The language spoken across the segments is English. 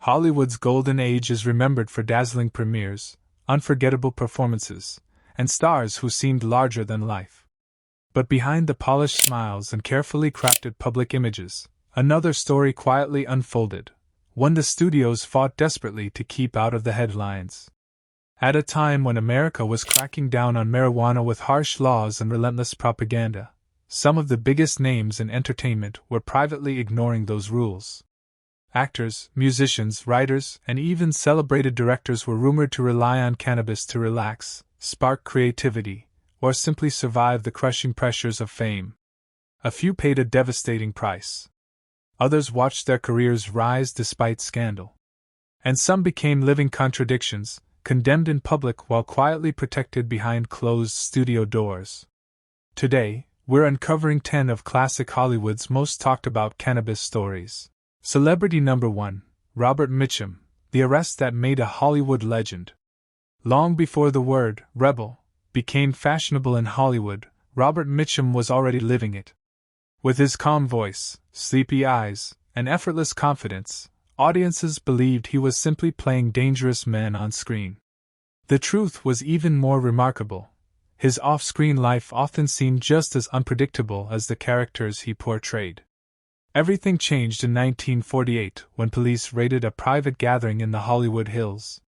Hollywood's golden age is remembered for dazzling premieres, unforgettable performances, and stars who seemed larger than life. But behind the polished smiles and carefully crafted public images, another story quietly unfolded, one the studios fought desperately to keep out of the headlines. At a time when America was cracking down on marijuana with harsh laws and relentless propaganda, some of the biggest names in entertainment were privately ignoring those rules. Actors, musicians, writers, and even celebrated directors were rumored to rely on cannabis to relax, spark creativity, or simply survive the crushing pressures of fame. A few paid a devastating price. Others watched their careers rise despite scandal. And some became living contradictions, condemned in public while quietly protected behind closed studio doors. Today, we're uncovering 10 of classic Hollywood's most talked about cannabis stories. Celebrity number 1, Robert Mitchum, the arrest that made a Hollywood legend. Long before the word rebel became fashionable in Hollywood, Robert Mitchum was already living it. With his calm voice, sleepy eyes, and effortless confidence, audiences believed he was simply playing dangerous men on screen. The truth was even more remarkable. His off-screen life often seemed just as unpredictable as the characters he portrayed. Everything changed in 1948 when police raided a private gathering in the Hollywood Hills.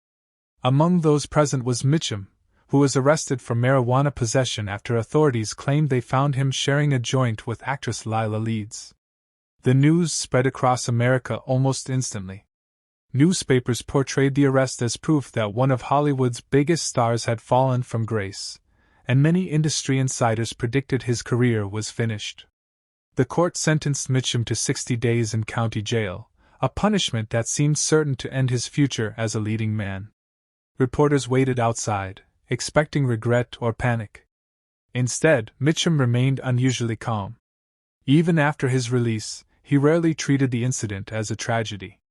Among those present was Mitchum, who was arrested for marijuana possession after authorities claimed they found him sharing a joint with actress Lila Leeds. The news spread across America almost instantly. Newspapers portrayed the arrest as proof that one of Hollywood's biggest stars had fallen from grace, and many industry insiders predicted his career was finished. The court sentenced Mitchum to 60 days in county jail, a punishment that seemed certain to end his future as a leading man. Reporters waited outside, expecting regret or panic. Instead, Mitchum remained unusually calm. Even after his release, he rarely treated the incident as a tragedy.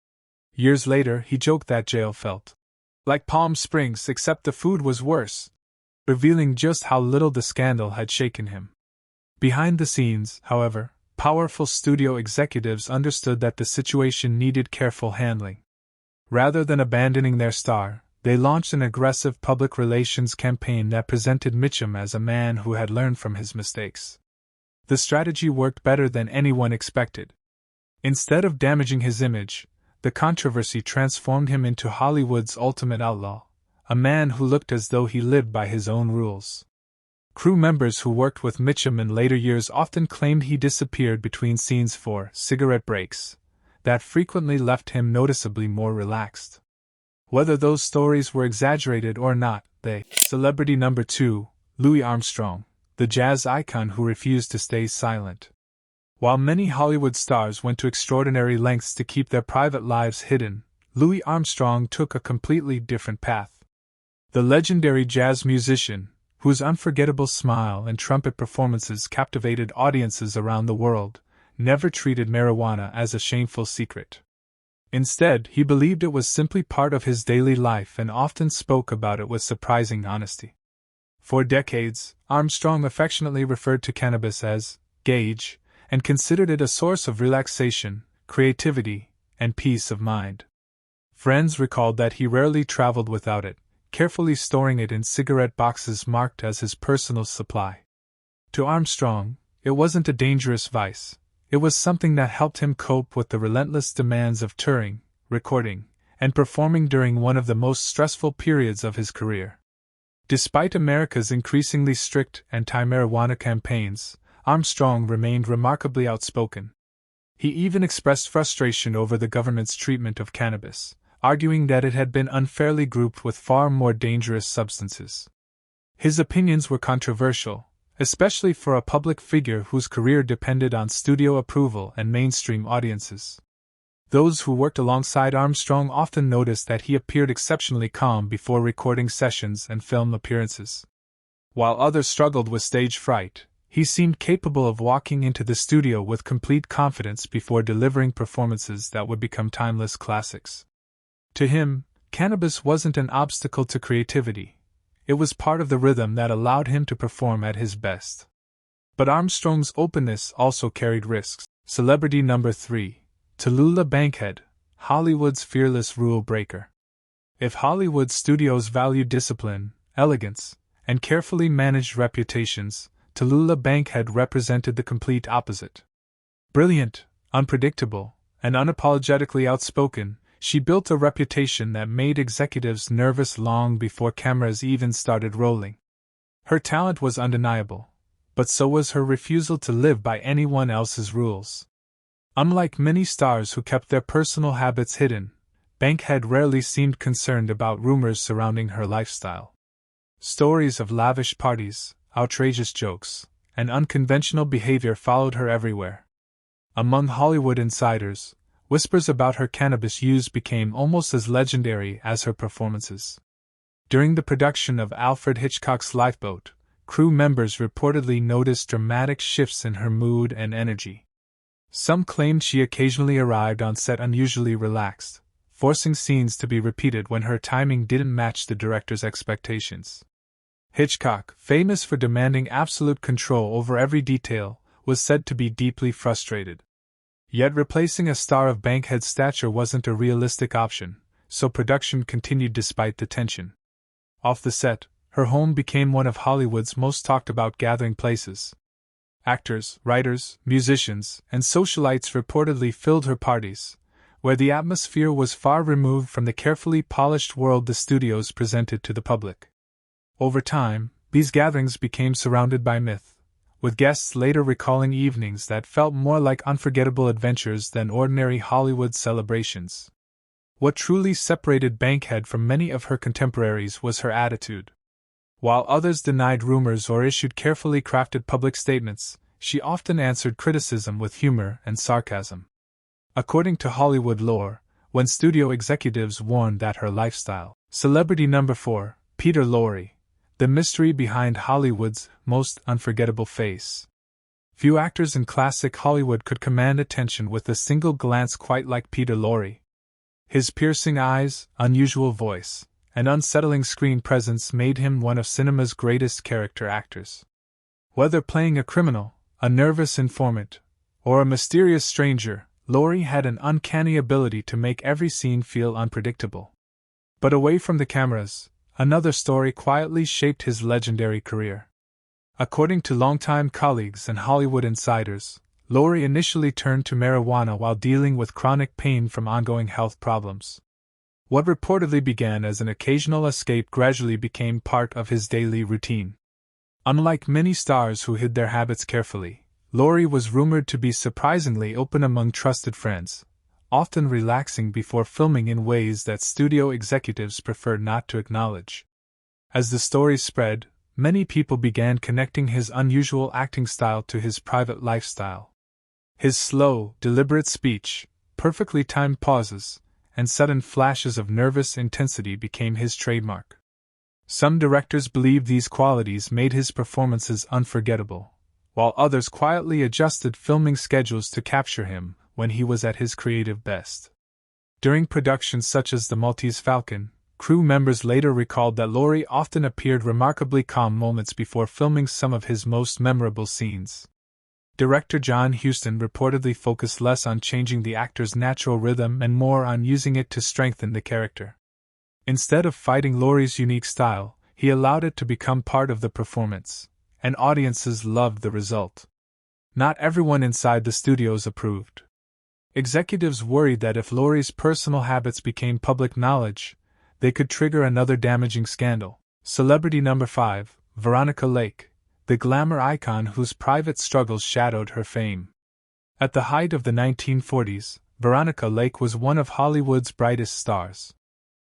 Years later, he joked that jail felt like Palm Springs, except the food was worse, revealing just how little the scandal had shaken him. Behind the scenes, however, powerful studio executives understood that the situation needed careful handling. Rather than abandoning their star, they launched an aggressive public relations campaign that presented Mitchum as a man who had learned from his mistakes. The strategy worked better than anyone expected. Instead of damaging his image, the controversy transformed him into Hollywood's ultimate outlaw, a man who looked as though he lived by his own rules. Crew members who worked with Mitchum in later years often claimed he disappeared between scenes for cigarette breaks that frequently left him noticeably more relaxed. Whether those stories were exaggerated or not, Celebrity number 2, Louis Armstrong, the jazz icon who refused to stay silent. While many Hollywood stars went to extraordinary lengths to keep their private lives hidden, Louis Armstrong took a completely different path. The legendary jazz musician, whose unforgettable smile and trumpet performances captivated audiences around the world, never treated marijuana as a shameful secret. Instead, he believed it was simply part of his daily life and often spoke about it with surprising honesty. For decades, Armstrong affectionately referred to cannabis as gauge and considered it a source of relaxation, creativity, and peace of mind. Friends recalled that he rarely traveled without it, carefully storing it in cigarette boxes marked as his personal supply. To Armstrong, it wasn't a dangerous vice. It was something that helped him cope with the relentless demands of touring, recording, and performing during one of the most stressful periods of his career. Despite America's increasingly strict anti-marijuana campaigns, Armstrong remained remarkably outspoken. He even expressed frustration over the government's treatment of cannabis, arguing that it had been unfairly grouped with far more dangerous substances. His opinions were controversial, especially for a public figure whose career depended on studio approval and mainstream audiences. Those who worked alongside Armstrong often noticed that he appeared exceptionally calm before recording sessions and film appearances. While others struggled with stage fright, he seemed capable of walking into the studio with complete confidence before delivering performances that would become timeless classics. To him, cannabis wasn't an obstacle to creativity. It was part of the rhythm that allowed him to perform at his best. But Armstrong's openness also carried risks. Celebrity number 3, Tallulah Bankhead, Hollywood's fearless rule breaker. If Hollywood studios valued discipline, elegance, and carefully managed reputations, Tallulah Bankhead represented the complete opposite. Brilliant, unpredictable, and unapologetically outspoken, she built a reputation that made executives nervous long before cameras even started rolling. Her talent was undeniable, but so was her refusal to live by anyone else's rules. Unlike many stars who kept their personal habits hidden, Bankhead rarely seemed concerned about rumors surrounding her lifestyle. Stories of lavish parties, outrageous jokes, and unconventional behavior followed her everywhere. Among Hollywood insiders, whispers about her cannabis use became almost as legendary as her performances. During the production of Alfred Hitchcock's Lifeboat, crew members reportedly noticed dramatic shifts in her mood and energy. Some claimed she occasionally arrived on set unusually relaxed, forcing scenes to be repeated when her timing didn't match the director's expectations. Hitchcock, famous for demanding absolute control over every detail, was said to be deeply frustrated. Yet replacing a star of Bankhead's stature wasn't a realistic option, so production continued despite the tension. Off the set, her home became one of Hollywood's most talked-about gathering places. Actors, writers, musicians, and socialites reportedly filled her parties, where the atmosphere was far removed from the carefully polished world the studios presented to the public. Over time, these gatherings became surrounded by myth, with guests later recalling evenings that felt more like unforgettable adventures than ordinary Hollywood celebrations. What truly separated Bankhead from many of her contemporaries was her attitude. While others denied rumors or issued carefully crafted public statements, she often answered criticism with humor and sarcasm. According to Hollywood lore, when studio executives warned that her lifestyle, celebrity number 4, Peter Lorre, the mystery behind Hollywood's most unforgettable face. Few actors in classic Hollywood could command attention with a single glance quite like Peter Lorre. His piercing eyes, unusual voice, and unsettling screen presence made him one of cinema's greatest character actors. Whether playing a criminal, a nervous informant, or a mysterious stranger, Lorre had an uncanny ability to make every scene feel unpredictable. But away from the cameras, another story quietly shaped his legendary career. According to longtime colleagues and Hollywood insiders, Lorre initially turned to marijuana while dealing with chronic pain from ongoing health problems. What reportedly began as an occasional escape gradually became part of his daily routine. Unlike many stars who hid their habits carefully, Lorre was rumored to be surprisingly open among trusted friends, often relaxing before filming in ways that studio executives preferred not to acknowledge. As the story spread, many people began connecting his unusual acting style to his private lifestyle. His slow, deliberate speech, perfectly timed pauses, and sudden flashes of nervous intensity became his trademark. Some directors believed these qualities made his performances unforgettable, while others quietly adjusted filming schedules to capture him when he was at his creative best. During productions such as The Maltese Falcon, crew members later recalled that Lorre often appeared remarkably calm moments before filming some of his most memorable scenes. Director John Huston reportedly focused less on changing the actor's natural rhythm and more on using it to strengthen the character. Instead of fighting Lorre's unique style, he allowed it to become part of the performance, and audiences loved the result. Not everyone inside the studios approved. Executives worried that if Lorre's personal habits became public knowledge, they could trigger another damaging scandal. Celebrity number 5, Veronica Lake, the glamour icon whose private struggles shadowed her fame. At the height of the 1940s, Veronica Lake was one of Hollywood's brightest stars.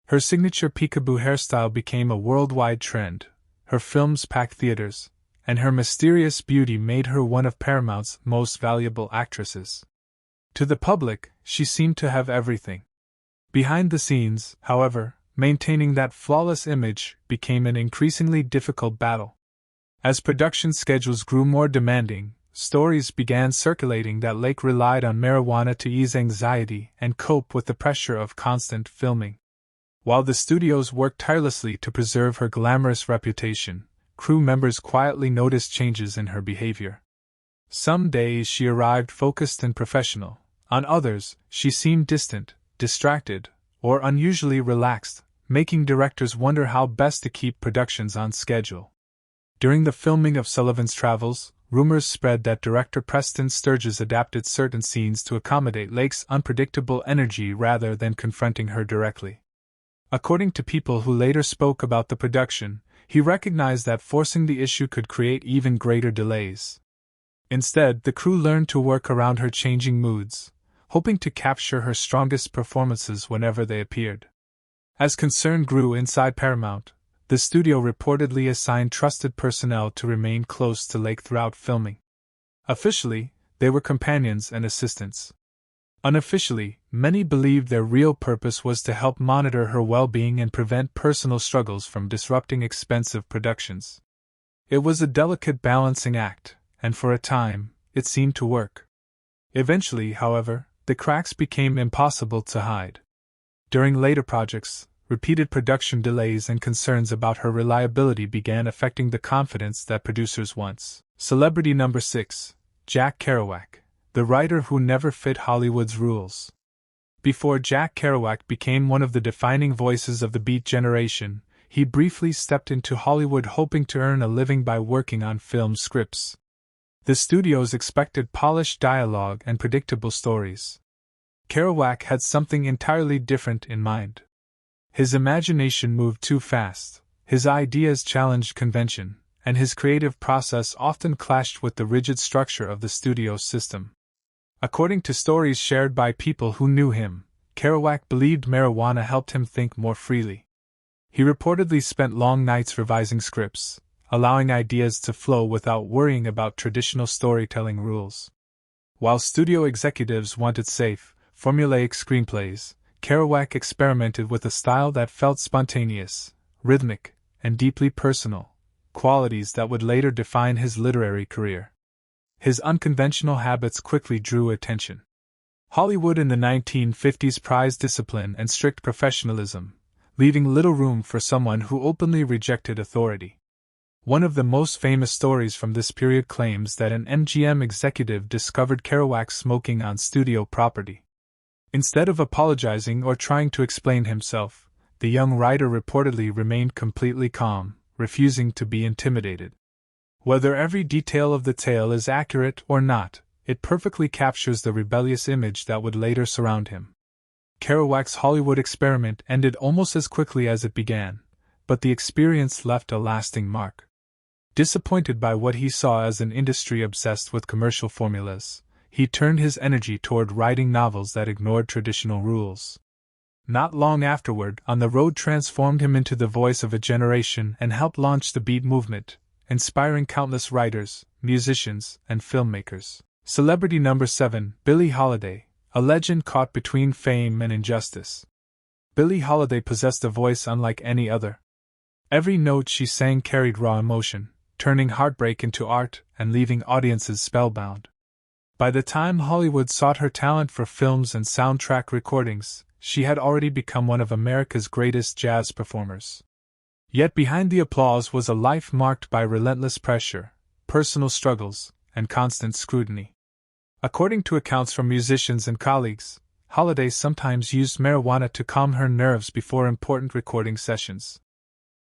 Her signature peekaboo hairstyle became a worldwide trend, her films packed theaters, and her mysterious beauty made her one of Paramount's most valuable actresses. To the public, she seemed to have everything. Behind the scenes, however, maintaining that flawless image became an increasingly difficult battle. As production schedules grew more demanding, stories began circulating that Lake relied on marijuana to ease anxiety and cope with the pressure of constant filming. While the studios worked tirelessly to preserve her glamorous reputation, crew members quietly noticed changes in her behavior. Some days she arrived focused and professional, on others, she seemed distant, distracted, or unusually relaxed, making directors wonder how best to keep productions on schedule. During the filming of Sullivan's Travels, rumors spread that director Preston Sturges adapted certain scenes to accommodate Lake's unpredictable energy rather than confronting her directly. According to people who later spoke about the production, he recognized that forcing the issue could create even greater delays. Instead, the crew learned to work around her changing moods, hoping to capture her strongest performances whenever they appeared. As concern grew inside Paramount, the studio reportedly assigned trusted personnel to remain close to Lake throughout filming. Officially, they were companions and assistants. Unofficially, many believed their real purpose was to help monitor her well-being and prevent personal struggles from disrupting expensive productions. It was a delicate balancing act, and for a time, it seemed to work. Eventually, however, the cracks became impossible to hide. During later projects, repeated production delays and concerns about her reliability began affecting the confidence that producers once. Celebrity number 6, Jack Kerouac, the writer who never fit Hollywood's rules. Before Jack Kerouac became one of the defining voices of the Beat generation, he briefly stepped into Hollywood hoping to earn a living by working on film scripts. The studios expected polished dialogue and predictable stories. Kerouac had something entirely different in mind. His imagination moved too fast, his ideas challenged convention, and his creative process often clashed with the rigid structure of the studio system. According to stories shared by people who knew him, Kerouac believed marijuana helped him think more freely. He reportedly spent long nights revising scripts, allowing ideas to flow without worrying about traditional storytelling rules. While studio executives wanted safe, formulaic screenplays, Kerouac experimented with a style that felt spontaneous, rhythmic, and deeply personal, qualities that would later define his literary career. His unconventional habits quickly drew attention. Hollywood in the 1950s prized discipline and strict professionalism, leaving little room for someone who openly rejected authority. One of the most famous stories from this period claims that an MGM executive discovered Kerouac smoking on studio property. Instead of apologizing or trying to explain himself, the young writer reportedly remained completely calm, refusing to be intimidated. Whether every detail of the tale is accurate or not, it perfectly captures the rebellious image that would later surround him. Kerouac's Hollywood experiment ended almost as quickly as it began, but the experience left a lasting mark. Disappointed by what he saw as an industry obsessed with commercial formulas, he turned his energy toward writing novels that ignored traditional rules. Not long afterward, On the Road transformed him into the voice of a generation and helped launch the Beat movement, inspiring countless writers, musicians, and filmmakers. Celebrity number 7, Billie Holiday, a legend caught between fame and injustice. Billie Holiday possessed a voice unlike any other. Every note she sang carried raw emotion, turning heartbreak into art and leaving audiences spellbound. By the time Hollywood sought her talent for films and soundtrack recordings, she had already become one of America's greatest jazz performers. Yet behind the applause was a life marked by relentless pressure, personal struggles, and constant scrutiny. According to accounts from musicians and colleagues, Holiday sometimes used marijuana to calm her nerves before important recording sessions.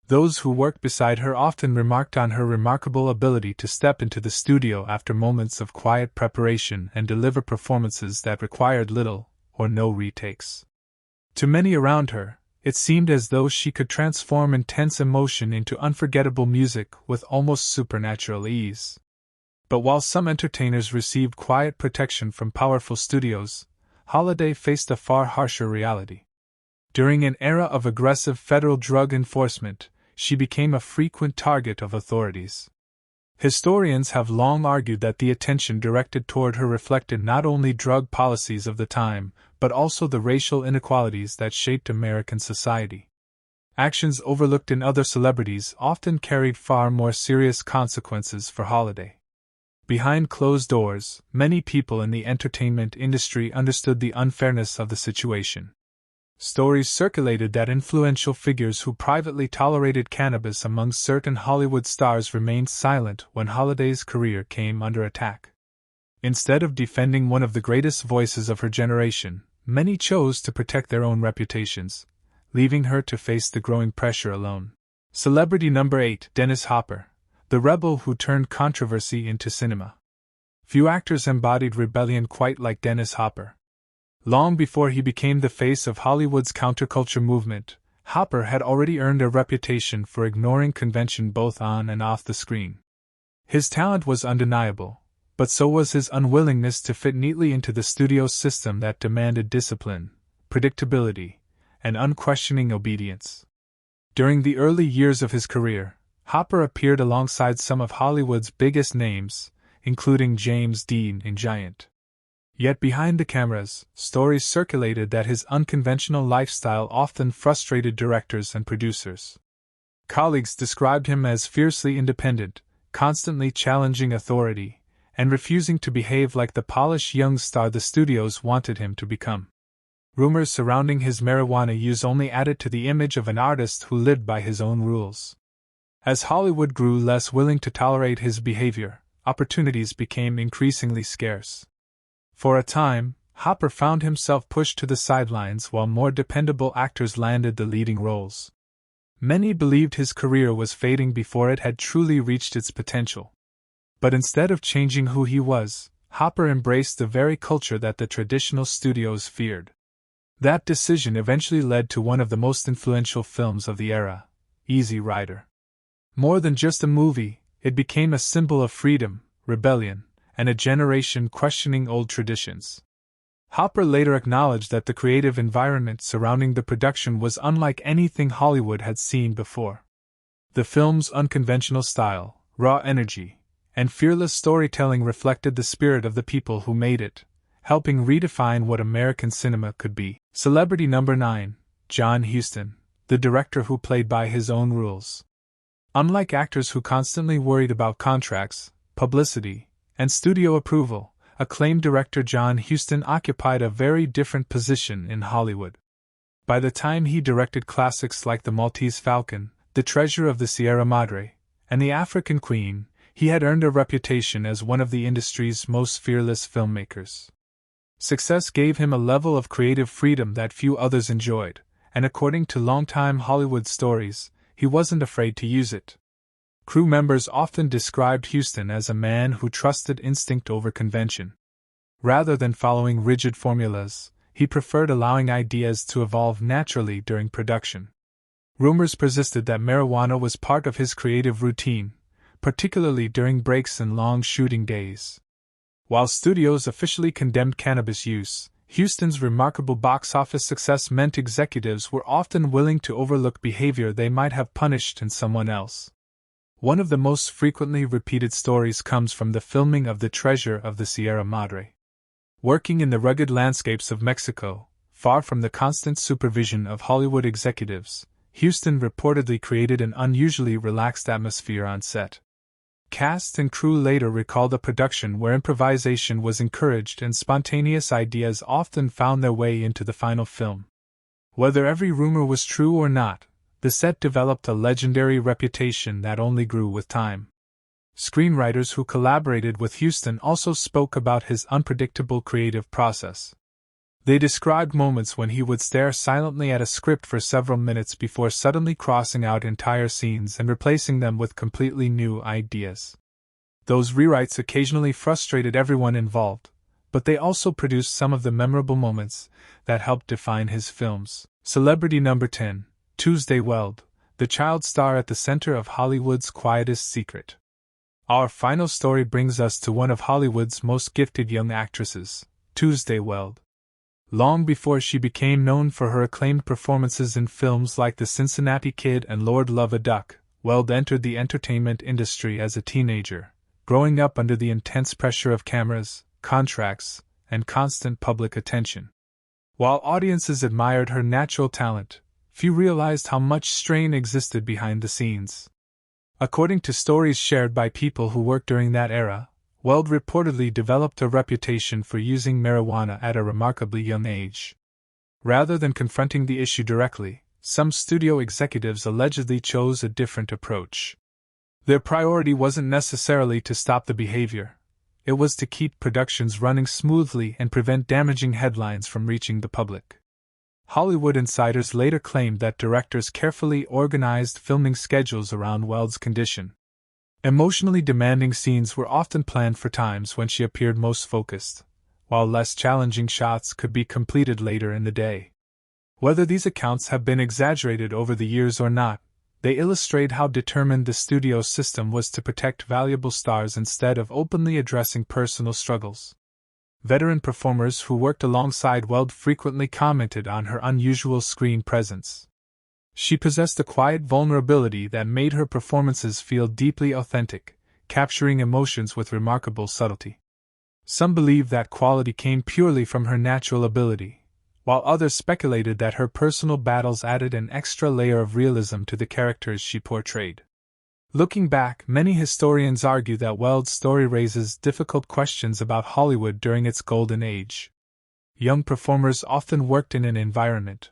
Those who worked beside her often remarked on her remarkable ability to step into the studio after moments of quiet preparation and deliver performances that required little or no retakes. To many around her, it seemed as though she could transform intense emotion into unforgettable music with almost supernatural ease. But while some entertainers received quiet protection from powerful studios, Holiday faced a far harsher reality. During an era of aggressive federal drug enforcement, she became a frequent target of authorities. Historians have long argued that the attention directed toward her reflected not only drug policies of the time, but also the racial inequalities that shaped American society. Actions overlooked in other celebrities often carried far more serious consequences for Holiday. Behind closed doors, many people in the entertainment industry understood the unfairness of the situation. Stories circulated that influential figures who privately tolerated cannabis among certain Hollywood stars remained silent when Holiday's career came under attack. Instead of defending one of the greatest voices of her generation, many chose to protect their own reputations, leaving her to face the growing pressure alone. Celebrity number 8, Dennis Hopper, the rebel who turned controversy into cinema. Few actors embodied rebellion quite like Dennis Hopper. Long before he became the face of Hollywood's counterculture movement, Hopper had already earned a reputation for ignoring convention both on and off the screen. His talent was undeniable, but so was his unwillingness to fit neatly into the studio system that demanded discipline, predictability, and unquestioning obedience. During the early years of his career, Hopper appeared alongside some of Hollywood's biggest names, including James Dean in Giant. Yet behind the cameras, stories circulated that his unconventional lifestyle often frustrated directors and producers. Colleagues described him as fiercely independent, constantly challenging authority, and refusing to behave like the polished young star the studios wanted him to become. Rumors surrounding his marijuana use only added to the image of an artist who lived by his own rules. As Hollywood grew less willing to tolerate his behavior, opportunities became increasingly scarce. For a time, Hopper found himself pushed to the sidelines while more dependable actors landed the leading roles. Many believed his career was fading before it had truly reached its potential. But instead of changing who he was, Hopper embraced the very culture that the traditional studios feared. That decision eventually led to one of the most influential films of the era, Easy Rider. More than just a movie, it became a symbol of freedom, rebellion, and a generation questioning old traditions. Hopper later acknowledged that the creative environment surrounding the production was unlike anything Hollywood had seen before. The film's unconventional style, raw energy, and fearless storytelling reflected the spirit of the people who made it, helping redefine what American cinema could be. Celebrity number 9, John Huston, the director who played by his own rules. Unlike actors who constantly worried about contracts, publicity, and studio approval, acclaimed director John Huston occupied a very different position in Hollywood. By the time he directed classics like The Maltese Falcon, The Treasure of the Sierra Madre, and The African Queen, he had earned a reputation as one of the industry's most fearless filmmakers. Success gave him a level of creative freedom that few others enjoyed, and according to longtime Hollywood stories, he wasn't afraid to use it. Crew members often described Huston as a man who trusted instinct over convention. Rather than following rigid formulas, he preferred allowing ideas to evolve naturally during production. Rumors persisted that marijuana was part of his creative routine, particularly during breaks and long shooting days. While studios officially condemned cannabis use, Huston's remarkable box office success meant executives were often willing to overlook behavior they might have punished in someone else. One of the most frequently repeated stories comes from the filming of The Treasure of the Sierra Madre. Working in the rugged landscapes of Mexico, far from the constant supervision of Hollywood executives, Huston reportedly created an unusually relaxed atmosphere on set. Cast and crew later recalled a production where improvisation was encouraged and spontaneous ideas often found their way into the final film. Whether every rumor was true or not, the set developed a legendary reputation that only grew with time. Screenwriters who collaborated with Huston also spoke about his unpredictable creative process. They described moments when he would stare silently at a script for several minutes before suddenly crossing out entire scenes and replacing them with completely new ideas. Those rewrites occasionally frustrated everyone involved, but they also produced some of the memorable moments that helped define his films. Celebrity number 10, Tuesday Weld, the child star at the center of Hollywood's quietest secret. Our final story brings us to one of Hollywood's most gifted young actresses, Tuesday Weld. Long before she became known for her acclaimed performances in films like The Cincinnati Kid and Lord Love a Duck, Weld entered the entertainment industry as a teenager, growing up under the intense pressure of cameras, contracts, and constant public attention. While audiences admired her natural talent, few realized how much strain existed behind the scenes. According to stories shared by people who worked during that era, Weld reportedly developed a reputation for using marijuana at a remarkably young age. Rather than confronting the issue directly, some studio executives allegedly chose a different approach. Their priority wasn't necessarily to stop the behavior. it was to keep productions running smoothly and prevent damaging headlines from reaching the public. Hollywood insiders later claimed that directors carefully organized filming schedules around Weld's condition. Emotionally demanding scenes were often planned for times when she appeared most focused, while less challenging shots could be completed later in the day. Whether these accounts have been exaggerated over the years or not, they illustrate how determined the studio system was to protect valuable stars instead of openly addressing personal struggles. Veteran performers who worked alongside Weld frequently commented on her unusual screen presence. She possessed a quiet vulnerability that made her performances feel deeply authentic, capturing emotions with remarkable subtlety. Some believe that quality came purely from her natural ability, while others speculated that her personal battles added an extra layer of realism to the characters she portrayed. Looking back, many historians argue that Weld's story raises difficult questions about Hollywood during its golden age. Young performers often worked in an environment